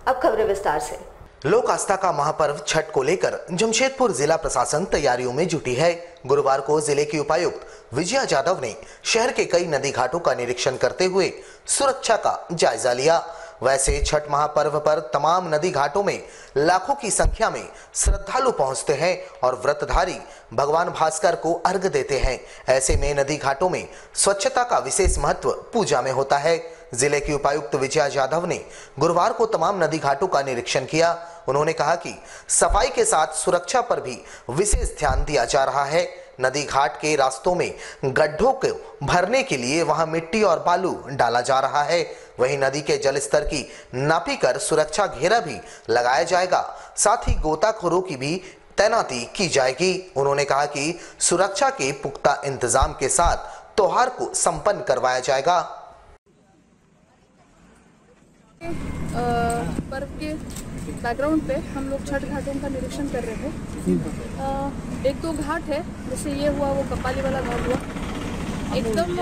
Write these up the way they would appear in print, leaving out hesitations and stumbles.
अब खबरें विस्तार से। लोक आस्था का महापर्व छठ को लेकर जमशेदपुर जिला प्रशासन तैयारियों में जुटी है। गुरुवार को जिले की उपायुक्त विजया यादव ने शहर के कई नदी घाटों का निरीक्षण करते हुए सुरक्षा का जायजा लिया। वैसे छठ महापर्व पर तमाम नदी घाटों में लाखों की संख्या में श्रद्धालु पहुंचते हैं और व्रतधारी भगवान भास्कर को अर्घ्य देते हैं। ऐसे में नदी घाटों में स्वच्छता का विशेष महत्व पूजा में होता है। जिले की उपायुक्त विजया यादव ने गुरुवार को तमाम नदी घाटों का निरीक्षण किया। उन्होंने कहा कि सफाई के साथ सुरक्षा पर भी विशेष ध्यान दिया जा रहा है। नदी घाट के रास्तों में गड्ढों को भरने के लिए वहां मिट्टी और बालू डाला जा रहा है। वहीं नदी के जलस्तर की नापी कर सुरक्षा घेरा भी लगाया जाएगा। साथ ही गोताखोरों की भी तैनाती की जाएगी। उन्होंने कहा कि सुरक्षा के पुख्ता इंतजाम के साथ त्योहार को संपन्न करवाया जाएगा। पर्व के बैकग्राउंड पे हम लोग छठ घाटों का निरीक्षण कर रहे हैं। एक दो घाट है, जैसे ये हुआ, वो कपाली वाला घाट हुआ, एकदम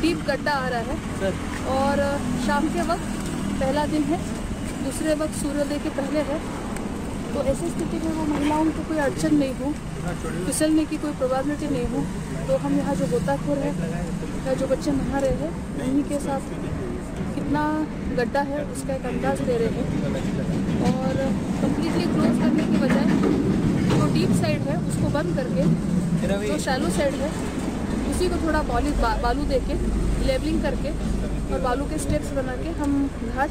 डीप गड्ढा आ रहा है और शाम के वक्त पहला दिन है, दूसरे वक्त सूर्योदय के पहले है। तो ऐसी स्थिति में वो महिलाओं को कोई अड़चन नहीं हो, फिसलने की कोई प्रोबेबिलिटी नहीं हो, तो हम यहाँ जो गोताखोर है या जो बच्चे नहा रहे हैं उन्हीं के साथ कितना गड्ढा है उसका एक अंदाज ले रहे हैं और कंप्लीटली क्लोज करने की बजाय जो डीप साइड है उसको बंद करके जो शैलो साइड है उसी को थोड़ा बालू दे के लेवलिंग करके और बालू के स्टेप्स बना के हम घाट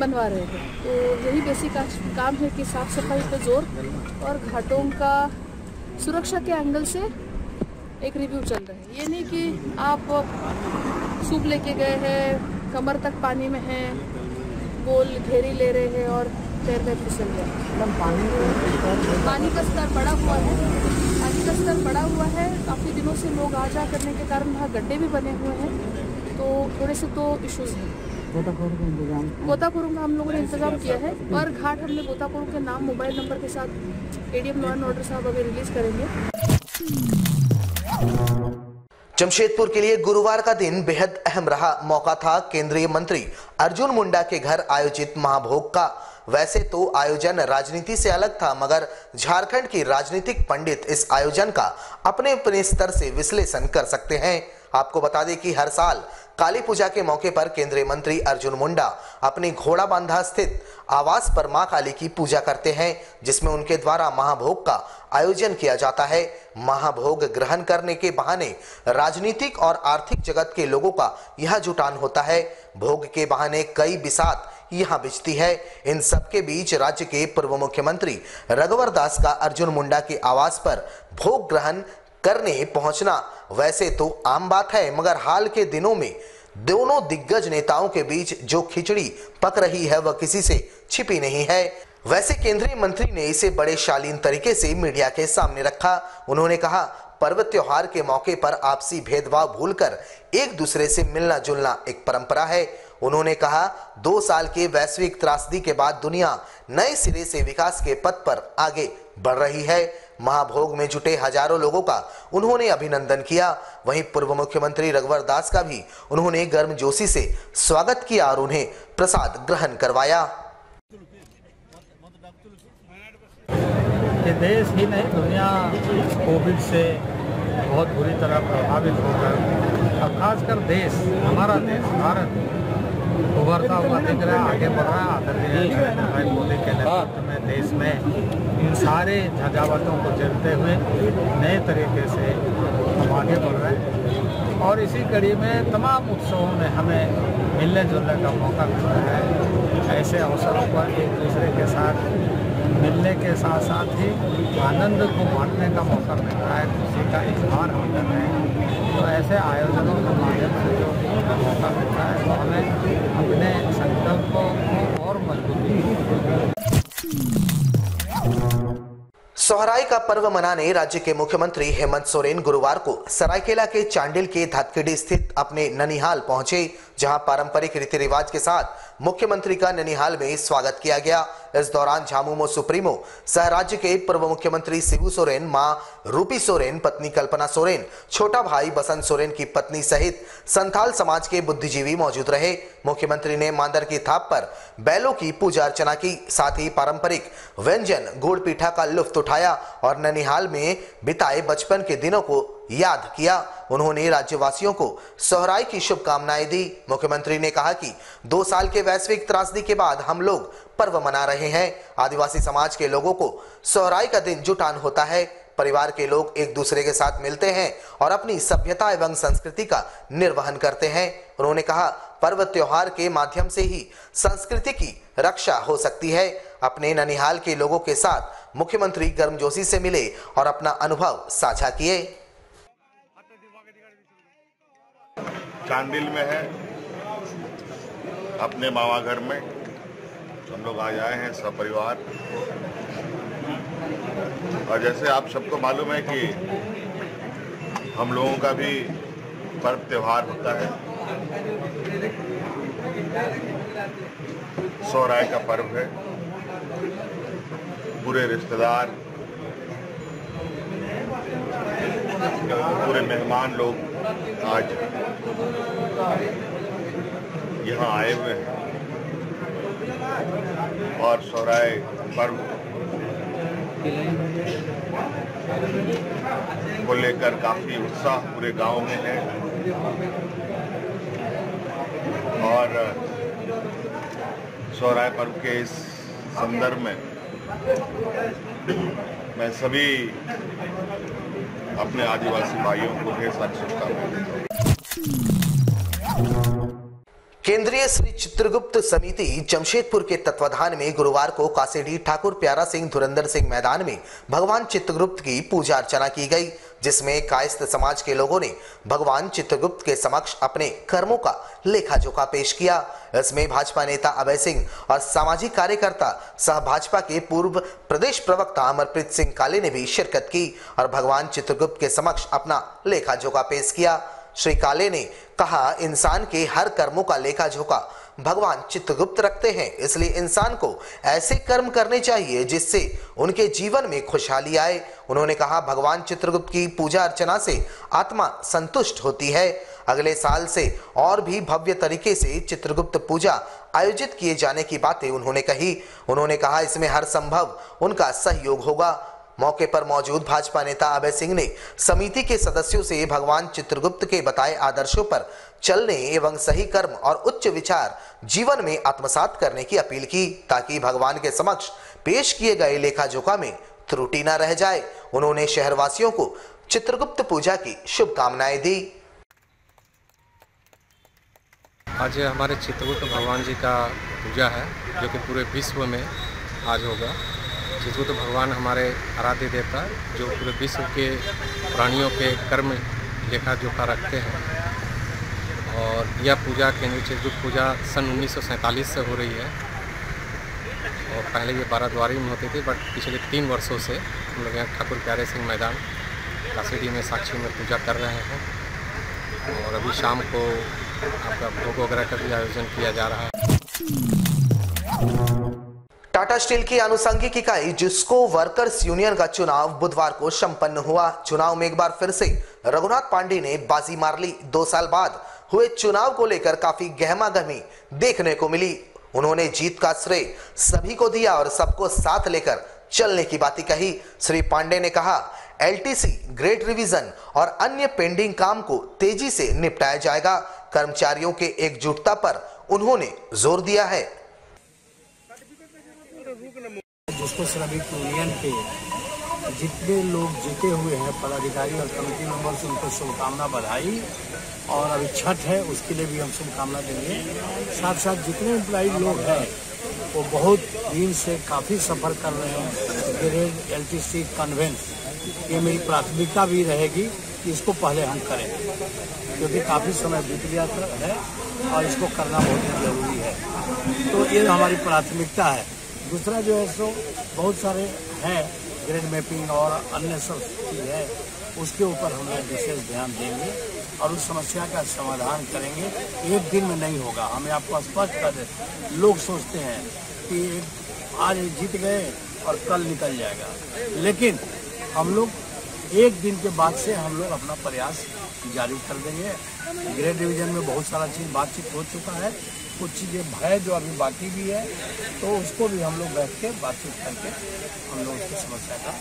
बनवा रहे हैं। तो यही बेसिक काम है कि साफ सफाई पे जोर और घाटों का सुरक्षा के एंगल से एक रिव्यू चल रहा है। ये नहीं कि आप सूप लेके गए हैं, कमर तक पानी में हैं, गोल घेरी ले रहे हैं और पैर में फिसल गए। पानी का स्तर बढ़ा हुआ है, पानी का स्तर बढ़ा हुआ है। काफ़ी दिनों से लोग आ जा करने के कारण वहाँ गड्ढे भी बने हुए हैं, तो थोड़े से तो इश्यूज हैं। गोताखोरों का हम लोगों ने इंतजाम किया है और घाट हमने गोताखोरों के नाम, मोबाइल नंबर के साथ एडीएम लॉ एंड ऑर्डर साहब अभी रिलीज करेंगे। जमशेदपुर के लिए गुरुवार का दिन बेहद अहम रहा। मौका था केंद्रीय मंत्री अर्जुन मुंडा के घर आयोजित महाभोग का। वैसे तो आयोजन राजनीति से अलग था, मगर झारखंड की राजनीतिक पंडित इस आयोजन का अपने अपने स्तर से विश्लेषण कर सकते हैं। आपको बता दें कि हर साल काली पूजा के मौके पर केंद्रीय मंत्री अर्जुन मुंडा अपनी घोड़ा बांधा स्थित आवास पर मां काली की पूजा करते हैं, जिसमें उनके द्वारा महाभोग का आयोजन किया जाता है। महाभोग ग्रहण करने के बहाने राजनीतिक और आर्थिक जगत के लोगों का यह जुटान होता है। भोग के बहाने कई बिसात यहाँ बिजती है। इन सब के बीच राज्य के पूर्व मुख्यमंत्री रघुवर दास का अर्जुन मुंडा के आवास पर भोग ग्रहण करने पहुंचना वैसे तो आम बात है, मगर हाल के दिनों में दोनों दिग्गज नेताओं के बीच जो खिचड़ी पक रही है वह किसी से छिपी नहीं है। वैसे केंद्रीय मंत्री ने इसे बड़े शालीन तरीके से मीडिया के सामने रखा। उन्होंने कहा, पर्व त्योहार के मौके पर आपसी भेदभाव भूलकर एक दूसरे से मिलना जुलना एक परंपरा है। उन्होंने कहा, 2 साल के वैश्विक त्रासदी के बाद दुनिया नए सिरे से विकास के पथ पर आगे बढ़ रही है। महाभोग में जुटे हजारों लोगों का उन्होंने अभिनंदन किया। वहीं पूर्व मुख्यमंत्री रघुवर दास का भी उन्होंने गर्मजोशी से स्वागत किया और उन्हें प्रसाद ग्रहण करवाया। ये देश ही नहीं, दुनिया कोविड से बहुत बुरी तरह प्रभावित होकर, और खासकर देश, हमारा देश भारत उभरता हुआ दिख रहा है, आगे बढ़ रहा है। आदरणीय नरेंद्र भाई मोदी के नेतृत्व में देश में इन सारे झंझावातों को झेलते हुए नए तरीके से हम आगे बढ़ रहे हैं। और इसी कड़ी में तमाम उत्सवों में हमें मिलने जुलने का मौका मिलता है। ऐसे अवसरों पर एक दूसरे के साथ मिलने के साथ साथ ही आनंद को बांटने का मौका मिलता है, खुशी का इजहार होता है। तो ऐसे आयोजनों के माध्यम से जो मौका मिलता है तो हमें अपने संकल्पों को और मजबूती। सोहराई का पर्व मनाने राज्य के मुख्यमंत्री हेमंत सोरेन गुरुवार को सरायकेला के चांडिल के धतखेड़ी स्थित अपने ननिहाल पहुंचे। जहां पारंपरिक रीति रिवाज के साथ मुख्यमंत्री का ननिहाल में स्वागत किया गया। इस दौरान झामुमो सुप्रीमो सह राज्य के पूर्व मुख्यमंत्री शिबू सोरेन, मां रूपी सोरेन, पत्नी कल्पना सोरेन, छोटा भाई बसंत सोरेन की पत्नी सहित संथाल समाज के बुद्धिजीवी मौजूद रहे। मुख्यमंत्री ने मांदर की थाप पर बैलों की पूजा अर्चना की, साथ ही पारंपरिक व्यंजन गुड़ पीठा का लुत्फ उठाया और ननिहाल में बिताए बचपन के दिनों को याद किया। उन्होंने राज्यवासियों को सोहराई की शुभकामनाएं दी। मुख्यमंत्री ने कहा कि 2 साल के वैश्विक त्रासदी के बाद हम लोग पर्व मना रहे हैं। आदिवासी समाज के लोगों को सोहराई का दिन जुटान होता है। परिवार के लोग एक दूसरे के साथ मिलते हैं और अपनी सभ्यता एवं संस्कृति का निर्वहन करते हैं। उन्होंने कहा, पर्व त्योहार के माध्यम से ही संस्कृति की रक्षा हो सकती है। अपने ननिहाल के लोगों के साथ मुख्यमंत्री गर्मजोशी से मिले और अपना अनुभव साझा किए। चांडिल में है, अपने मामा घर में हम लोग आज आए हैं सपरिवार। और जैसे आप सबको मालूम है कि हम लोगों का भी पर्व त्योहार होता है। सोहराय का पर्व है। पूरे रिश्तेदार, पूरे मेहमान लोग आज यहाँ आए हुए हैं और सोहराय पर्व को लेकर काफी उत्साह पूरे गांव में है। और सोहराय पर्व के इस संदर्भ में मैं सभी अपने आदिवासी भाइयों को ढेर सारी शुभकामनाएं देता हूं। केंद्रीय श्री चित्रगुप्त समिति जमशेदपुर के तत्वाधान में गुरुवार को कासेडी ठाकुर प्यारा सिंह धुरंधर सिंह मैदान में भगवान चित्रगुप्त की पूजा अर्चना की गई, जिसमें कायस्थ समाज के लोगों ने भगवान चित्रगुप्त के समक्ष अपने कर्मों का लेखा जोखा पेश किया। इसमें भाजपा नेता अभय सिंह और सामाजिक कार्यकर्ता सह भाजपा के पूर्व प्रदेश प्रवक्ता अमरप्रीत सिंह काले ने भी शिरकत की और भगवान चित्रगुप्त के समक्ष अपना लेखा जोखा पेश किया। श्री काले ने कहा, इंसान के हर कर्मों का लेखा जोखा भगवान चित्रगुप्त रखते हैं, इसलिए इंसान को ऐसे कर्म करने चाहिए जिससे उनके जीवन में खुशहाली आए। उन्होंने कहा, भगवान चित्रगुप्त की पूजा अर्चना से आत्मा संतुष्ट होती है। अगले साल से और भी भव्य तरीके से चित्रगुप्त पूजा आयोजित किए जाने की बातें उन्होंने कही। उन्होंने कहा, इसमें हर संभव उनका सहयोग होगा। मौके पर मौजूद भाजपा नेता अभय सिंह ने समिति के सदस्यों से भगवान चित्रगुप्त के बताए आदर्शों पर चलने एवं सही कर्म और उच्च विचार जीवन में आत्मसात करने की अपील की, ताकि भगवान के समक्ष पेश किए गए लेखा जोखा में त्रुटि न रह जाए। उन्होंने शहरवासियों को चित्रगुप्त पूजा की शुभकामनाएं दी। आज हमारे चित्रगुप्त भगवान जी का पूजा है, जो कि पूरे विश्व में आज होगा। चित्रगुप्त भगवान हमारे आराध्य देवता, जो पूरे विश्व के प्राणियों के कर्म लेखा जोखा रखते हैं। और यह पूजा, केंद्रीय चित्रगुप्त पूजा सन 1947 से हो रही है। और पहले ये बाराद्वारी में होती थी, बट पिछले 3 वर्षों से हम लोग यहाँ ठाकुर प्यारे सिंह मैदान कासेडी में साक्षी में पूजा कर रहे हैं। और अभी शाम को आपका भोग वगैरह का भी आयोजन किया जा रहा है। टाटा स्टील की आनुषंगिक इकाई जिस्को वर्कर्स यूनियन का चुनाव बुधवार को संपन्न हुआ। चुनाव में एक बार फिर से रघुनाथ पांडे ने बाजी मार ली। 2 साल बाद हुए चुनाव को लेकर काफी गहमागहमी देखने को मिली। उन्होंने जीत का श्रेय सभी को दिया और सबको साथ लेकर चलने की बातें कही। श्री पांडे ने कहा, एलटीसी, ग्रेड रिवीजन और अन्य पेंडिंग काम को तेजी से निपटाया जाएगा। कर्मचारियों के एकजुटता पर उन्होंने जोर दिया है। जिसको श्रमिक यूनियन के जितने लोग जीते हुए हैं पदाधिकारी और कमेटी मेंबर्स, उनको शुभकामना, बधाई। और अभी छठ है, उसके लिए भी हम शुभकामना देंगे। साथ साथ जितने एम्प्लॉय लोग हैं वो बहुत दिन से काफ़ी सफ़र कर रहे हैं। ग्रेड एलटीसी कन्वेंस, ये मेरी प्राथमिकता भी रहेगी कि इसको पहले हम करें, क्योंकि काफ़ी समय बीत गया है और इसको करना बहुत ज़रूरी है। तो ये हमारी प्राथमिकता है। दूसरा जो है सो बहुत सारे हैं, ग्रेड मैपिंग और अन्य सब चीज़ है, उसके ऊपर हम लोग विशेष ध्यान देंगे और उस समस्या का समाधान करेंगे। एक दिन में नहीं होगा, हमें आपको स्पष्ट कर दे। लोग सोचते हैं कि आज जीत गए और कल निकल जाएगा, लेकिन हम लोग एक दिन के बाद से हम लोग अपना प्रयास जारी कर देंगे। गृह डिवीजन में बहुत सारा चीज बातचीत हो चुका है, कुछ चीजें है जो अभी बाकी भी है, तो उसको भी हम लोग बैठ के बातचीत करके हम लोग उसकी समस्या का।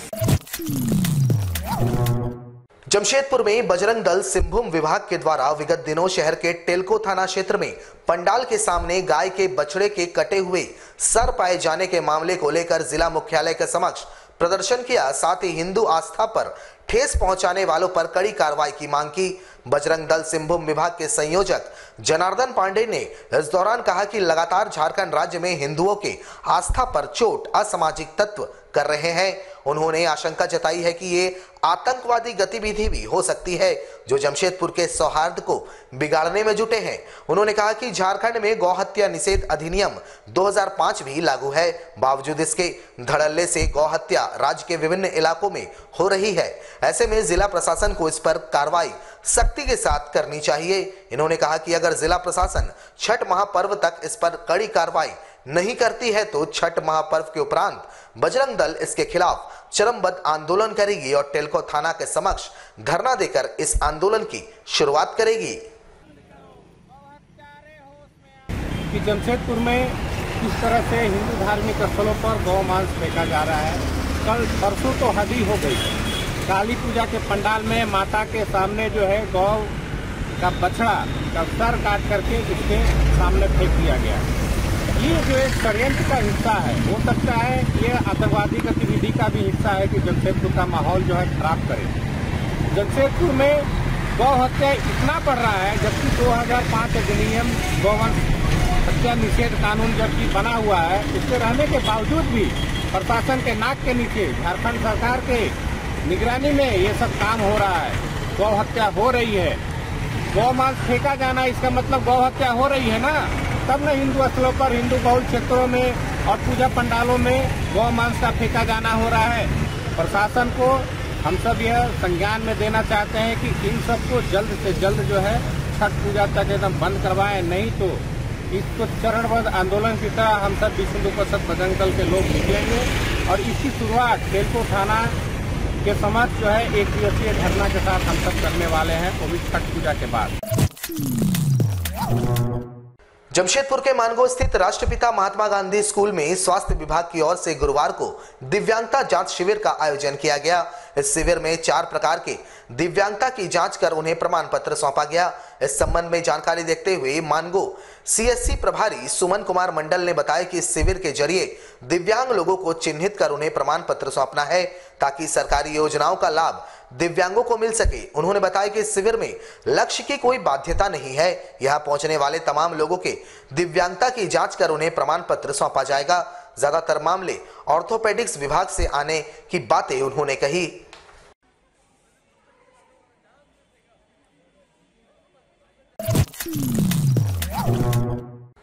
जमशेदपुर में बजरंग दल सिंहभूम विभाग के द्वारा विगत दिनों शहर के टेल्को थाना क्षेत्र में पंडाल के सामने गाय के बछड़े के कटे हुए सर पाए जाने के मामले को लेकर जिला मुख्यालय के समक्ष प्रदर्शन किया। साथ ही हिंदू आस्था पर ठेस पहुंचाने वालों पर कड़ी कार्रवाई की मांग की। बजरंग दल सिंहभूम विभाग के संयोजक जनार्दन पांडे ने इस दौरान कहा कि लगातार झारखंड राज्य में हिंदुओं के आस्था पर चोट असामाजिक तत्व कर रहे हैं। उन्होंने आशंका जताई है कि ये आतंकवादी गतिविधि भी हो सकती है जो जमशेदपुर के सौहार्द को बिगाड़ने में जुटे हैं। उन्होंने कहा कि झारखंड में गौ हत्या निषेध अधिनियम 2005 भी लागू है, बावजूद इसके धड़ल्ले से गौ हत्या राज्य के विभिन्न इलाकों में हो रही है। ऐसे में जिला प्रशासन को इस पर कार्रवाई सख्ती के साथ करनी चाहिए। इन्होंने कहा कि अगर जिला प्रशासन छठ महापर्व तक इस पर कड़ी कार्रवाई नहीं करती है तो छठ महापर्व के उपरांत बजरंग दल इसके खिलाफ चरमबद्ध आंदोलन करेगी और टेल्को थाना के समक्ष धरना देकर इस आंदोलन की शुरुआत करेगी। कि जमशेदपुर में इस तरह से हिंदू धार्मिक स्थलों पर गौ मांस फेंका जा रहा है। कल परसों तो हद ही हो गई। काली पूजा के पंडाल में माता के सामने जो है गौ का बछड़ा का सर काट करके इसके सामने फेंक दिया गया। ये जो एक षड्यंत्र का हिस्सा है, हो सकता है ये आतंकवादी गतिविधि का भी हिस्सा है कि जमशेदपुर का माहौल जो है खराब करे। जमशेदपुर में गौ हत्या इतना बढ़ रहा है, जबकि 2005 अधिनियम गौवंश हत्या निषेध कानून जबकि बना हुआ है, उसके रहने के बावजूद भी प्रशासन के नाक के नीचे झारखंड सरकार के निगरानी में ये सब काम हो रहा है। गौ हत्या हो रही है, गौ मांस फेंका जाना, इसका मतलब गौ हत्या हो रही है ना, तब न हिंदू स्थलों पर, हिंदू बहुल क्षेत्रों में और पूजा पंडालों में गौ मांस का फेंका जाना हो रहा है। प्रशासन को हम सब यह संज्ञान में देना चाहते हैं कि इन सबको जल्द से जल्द जो है छठ पूजा तक एकदम बंद करवाएं, नहीं तो इसको चरणबद्ध आंदोलन की तरह हम सब विश्व हिंदू परिषद बजरंग दल के लोग निकलेंगे और इसकी शुरुआत टेल्को थाना के समक्ष जो है एक दिवसीय धरना के साथ हम सब करने वाले हैं, वो भी छठ पूजा के बाद। जमशेदपुर के मानगो स्थित राष्ट्रपिता महात्मा गांधी स्कूल में स्वास्थ्य विभाग की ओर से गुरुवार को दिव्यांगता जांच शिविर का आयोजन किया गया। इस शिविर में 4 प्रकार के दिव्यांगता की जांच कर उन्हें प्रमाण पत्र सौंपा गया। इस संबंध में जानकारी देते हुए मानगो सीएससी प्रभारी सुमन कुमार मंडल ने बताया कि इस शिविर के जरिए दिव्यांग लोगों को चिन्हित कर उन्हें प्रमाण पत्र सौंपना है ताकि सरकारी योजनाओं का लाभ दिव्यांगों को मिल सके। उन्होंने बताया कि इस शिविर में लक्ष्य की कोई बाध्यता नहीं है, यहां पहुंचने वाले तमाम लोगों के दिव्यांगता की जांच कर उन्हें प्रमाण पत्र सौंपा जाएगा। ज्यादातर मामले ऑर्थोपेडिक्स विभाग से आने की बातें उन्होंने कही।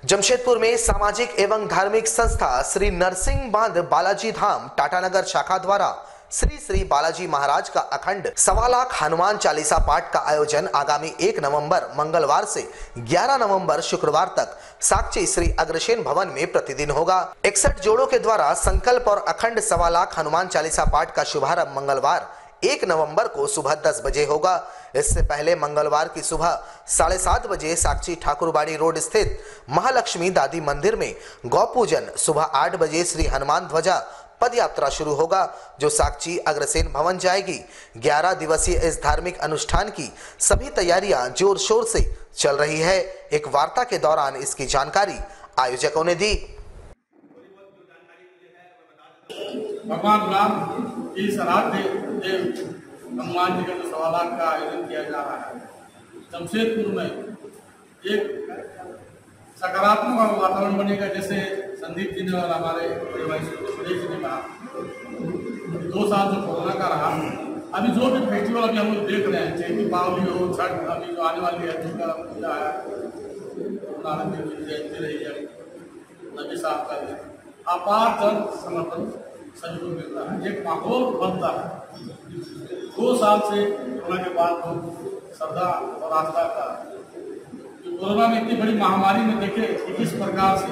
जमशेदपुर में सामाजिक एवं धार्मिक संस्था श्री नरसिंह बांध बालाजी धाम टाटानगर शाखा द्वारा श्री श्री बालाजी महाराज का अखंड 1.25 लाख हनुमान चालीसा पाठ का आयोजन आगामी 1 नवंबर मंगलवार से 11 नवंबर शुक्रवार तक साक्षी श्री अग्रसेन भवन में प्रतिदिन होगा। 61 जोड़ों के द्वारा संकल्प और अखंड 1.25 लाख हनुमान चालीसा पाठ का शुभारंभ मंगलवार 1 नवंबर को सुबह 10 बजे होगा। इससे पहले मंगलवार की सुबह 7:30 बजे साक्षी ठाकुरबाड़ी रोड स्थित महालक्ष्मी दादी मंदिर में गौ पूजन, सुबह 8 बजे श्री हनुमान ध्वजा पद यात्रा शुरू होगा जो साक्षी अग्रसेन भवन जाएगी। 11 दिवसीय इस धार्मिक अनुष्ठान की सभी तैयारियां जोर शोर से चल रही है। एक वार्ता के दौरान इसकी जानकारी आयोजकों ने दी। भगवान राम की आराध्य देव हनुमान जी का जो 1.25 लाख का आयोजन किया जा रहा है, जमशेदपुर में एक सकारात्मक वातावरण बनेगा। जैसे संदीप जी ने और हमारे सुरेश जी ने कहा, 2 साल जो कोरोना का रहा, अभी जो भी फेस्टिवल अभी हम लोग देख रहे हैं, चाहे दीपावली हो, छठ अभी जो आने वाली है, दुर्गा पूजा है, नानक देव की जयंती रही है, नबी साहब का अपार जन समर्थन सभी को मिलता है, एक माहौल बनता है। 2 साल से कोरोना के बाद श्रद्धा और आस्था का। कोरोना में इतनी बड़ी महामारी में देखे कि किस प्रकार से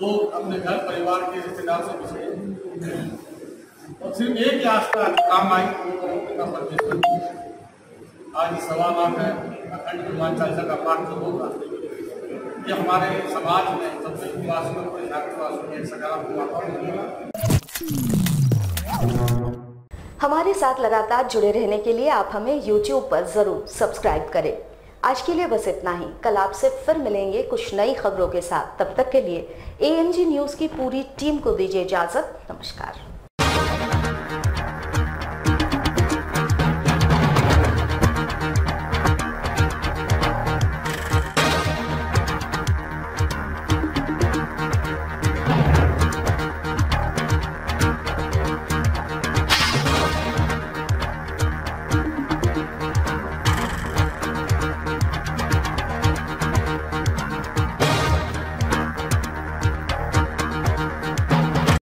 लोग अपने घर परिवार के रिश्तेदार से पिछड़े, और सिर्फ एक ही आस्था काम आई का परमेश्वर। आज 1.25 लाख है अखंड हनुमान चालीसा का पाठ जो होगा, ये हमारे समाज में सबसे विश्वासियों को एक सकारात्मक वातावरण। हमारे साथ लगातार जुड़े रहने के लिए आप हमें YouTube पर जरूर सब्सक्राइब करें। आज के लिए बस इतना ही। कल आपसे फिर मिलेंगे कुछ नई खबरों के साथ। तब तक के लिए ANG न्यूज़ की पूरी टीम को दीजिए इजाजत। नमस्कार।